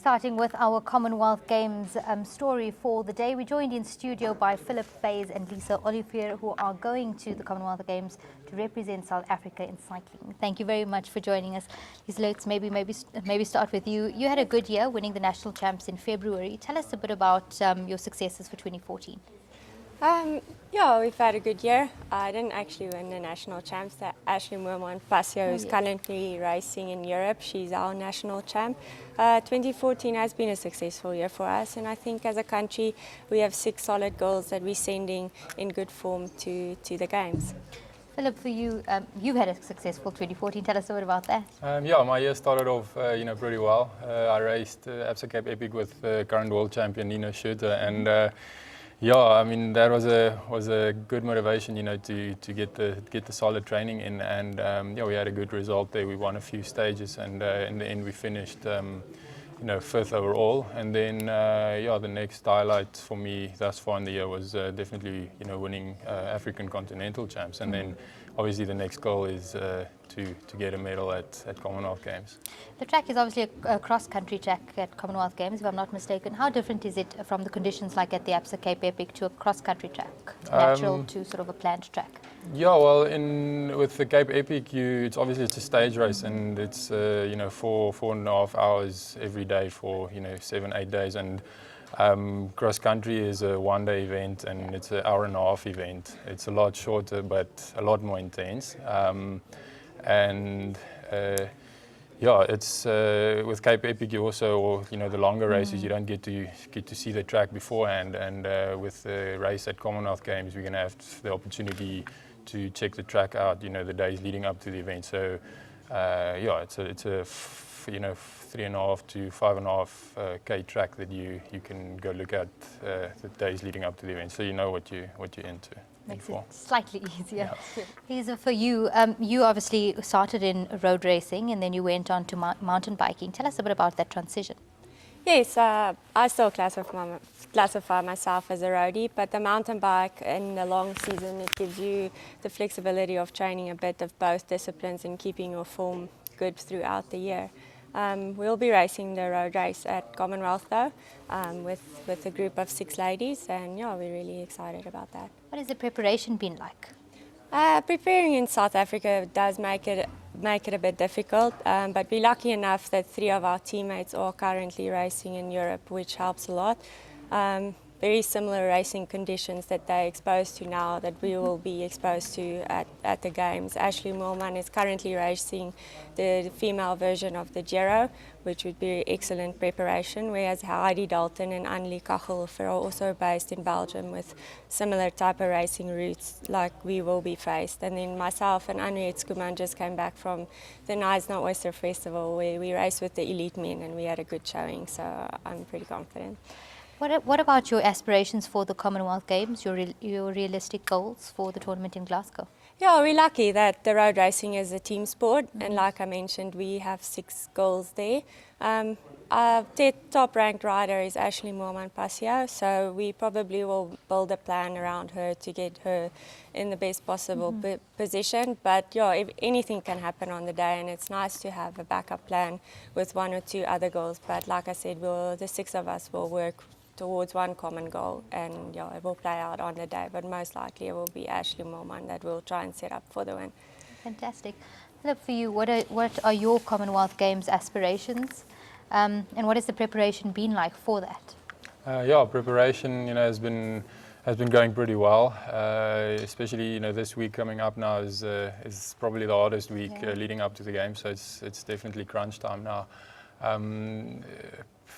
Starting with our Commonwealth Games story for the day. We're joined in studio by Phillip and Lise Olivier, who are going to the Commonwealth Games to represent South Africa in cycling. Thank you very much for joining us. Lise, let's maybe start with you. You had a good year winning the national champs in February. Tell us a bit about your successes for 2014. Yeah, we've had a good year. I didn't actually win the national champs. Mahreen Chenia is currently racing in Europe. She's our national champ. 2014 has been a successful year for us, and I think as a country we have 6 solid girls that we're sending in good form to the Games. Phillip, for you, you've had a successful 2014. Tell us a bit about that. Yeah, my year started off, pretty well. I raced Absa Cape Epic with current world champion Mahreen Chenia, and yeah, I mean that was a good motivation, to get the solid training in, and yeah, we had a good result there. We won a few stages, and in the end we finished, 5th overall. And then yeah, the next highlight for me thus far in the year was definitely winning African Continental Champs, and then obviously the next goal is to get a medal at Commonwealth Games. The track is obviously a cross-country track at Commonwealth Games, if I'm not mistaken. How different is it from the conditions like at the Absa Cape Epic to a cross-country track, natural to sort of a planned track? Yeah, well, with the Cape Epic, it's obviously a stage race, and it's 4.5 hours every day for 7-8 days, and cross country is a one-day event, and it's an hour-and-a-half event. It's a lot shorter, but a lot more intense. And yeah, it's with Cape Epic, you also, the longer races, you don't get to see the track beforehand. And with the race at Commonwealth Games, we're going to have the opportunity to check the track out, the days leading up to the event. So yeah, it's a 3.5 to 5.5 K track that you can go look at the days leading up to the event, so you know what you're into. Makes it slightly easier. Yeah. Lise, for you, you obviously started in road racing and then you went on to mountain biking. Tell us a bit about that transition. Yes, I still classify myself as a roadie, but the mountain bike in the long season, it gives you the flexibility of training a bit of both disciplines and keeping your form good throughout the year. We'll be racing the road race at Commonwealth though, with a group of 6 ladies, and yeah, we're really excited about that. What has the preparation been like? Preparing in South Africa does make it a bit difficult, but we're lucky enough that 3 of our teammates are currently racing in Europe, which helps a lot. Very similar racing conditions that they're exposed to now that we will be exposed to at the Games. Mahreen is currently racing the female version of the Giro, which would be excellent preparation, whereas Heidi Dalton and Anneli Kachelhofer are also based in Belgium with similar type of racing routes like we will be faced. And then myself and Henriette Skuman just came back from the Knysna Oyster Festival where we raced with the elite men and we had a good showing, so I'm pretty confident. What about your aspirations for the Commonwealth Games, your realistic goals for the tournament in Glasgow? Yeah, we're lucky that the road racing is a team sport, and like I mentioned, we have 6 girls there. Our top-ranked rider is Mahreen, so we probably will build a plan around her to get her in the best possible position. But yeah, if anything can happen on the day, and it's nice to have a backup plan with 1 or 2 other girls. But like I said, the 6 of us will work towards one common goal, and yeah, it will play out on the day, but most likely it will be Mahreen that will try and set up for the win. Fantastic. Phillip, for you, what are your Commonwealth Games aspirations, and what has the preparation been like for that? Yeah, preparation has been going pretty well, especially this week coming up now is probably the hardest week leading up to the game, so it's definitely crunch time now.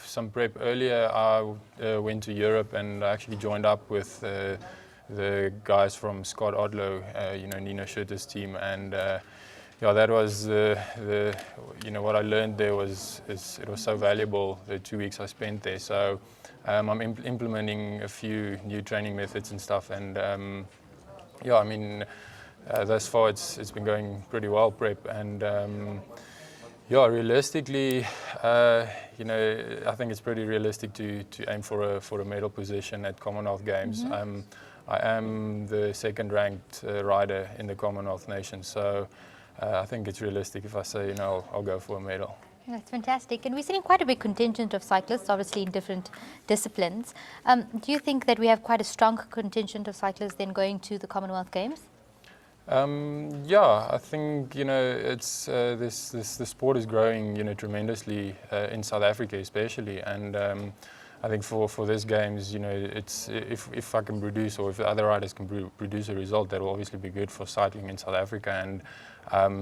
Some prep earlier, I went to Europe and I actually joined up with the guys from Scott Odlow, Mahreen Chenia's team, and yeah, that was what I learned there it was so valuable, the 2 weeks I spent there. So I'm implementing a few new training methods and stuff, and yeah, I mean thus far it's been going pretty well, prep, and yeah, realistically, I think it's pretty realistic to aim for a medal position at Commonwealth Games. I am the 2nd-ranked rider in the Commonwealth Nations, so I think it's realistic if I say, I'll go for a medal. That's fantastic. And we're seeing quite a big contingent of cyclists, obviously in different disciplines. Do you think that we have quite a strong contingent of cyclists then going to the Commonwealth Games? Yeah, I think it's the sport is growing tremendously in South Africa especially, and I think for this games it's if I can produce, or if the other riders can produce a result, that will obviously be good for cycling in South Africa, and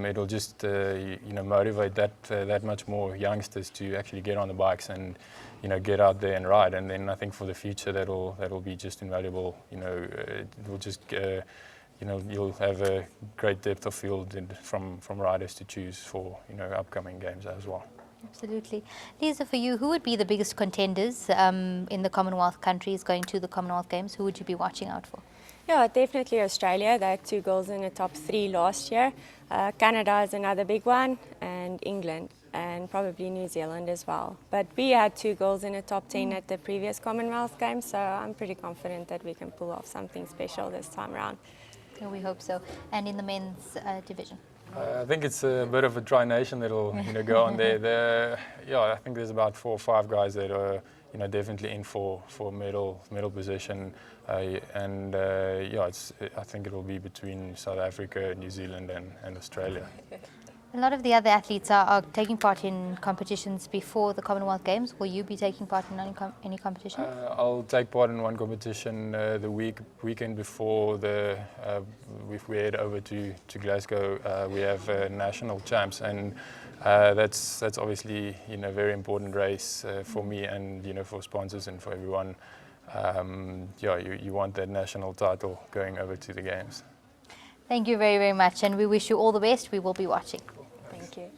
it'll just motivate that much more youngsters to actually get on the bikes and get out there and ride. And then I think for the future that'll be just invaluable. It will just you'll have a great depth of field from riders to choose for upcoming games as well. Absolutely. Lisa, for you, who would be the biggest contenders in the Commonwealth countries going to the Commonwealth Games? Who would you be watching out for? Yeah, definitely Australia. They had 2 goals in the top 3 last year. Canada is another big one, and England, and probably New Zealand as well. But we had 2 goals in the top 10 at the previous Commonwealth Games, so I'm pretty confident that we can pull off something special this time around. Yeah, we hope so. And in the men's division? I think it's a bit of a tri-nation that'll go on there. I think there's about 4 or 5 guys that are definitely in for medal position, I think it will be between South Africa, New Zealand, and Australia. A lot of the other athletes are taking part in competitions before the Commonwealth Games. Will you be taking part in any competition? I'll take part in one competition the weekend before if we head over to Glasgow. We have national champs, and that's obviously a very important race for me and for sponsors and for everyone. You want that national title going over to the games. Thank you very, very much, and we wish you all the best. We will be watching. Thank you.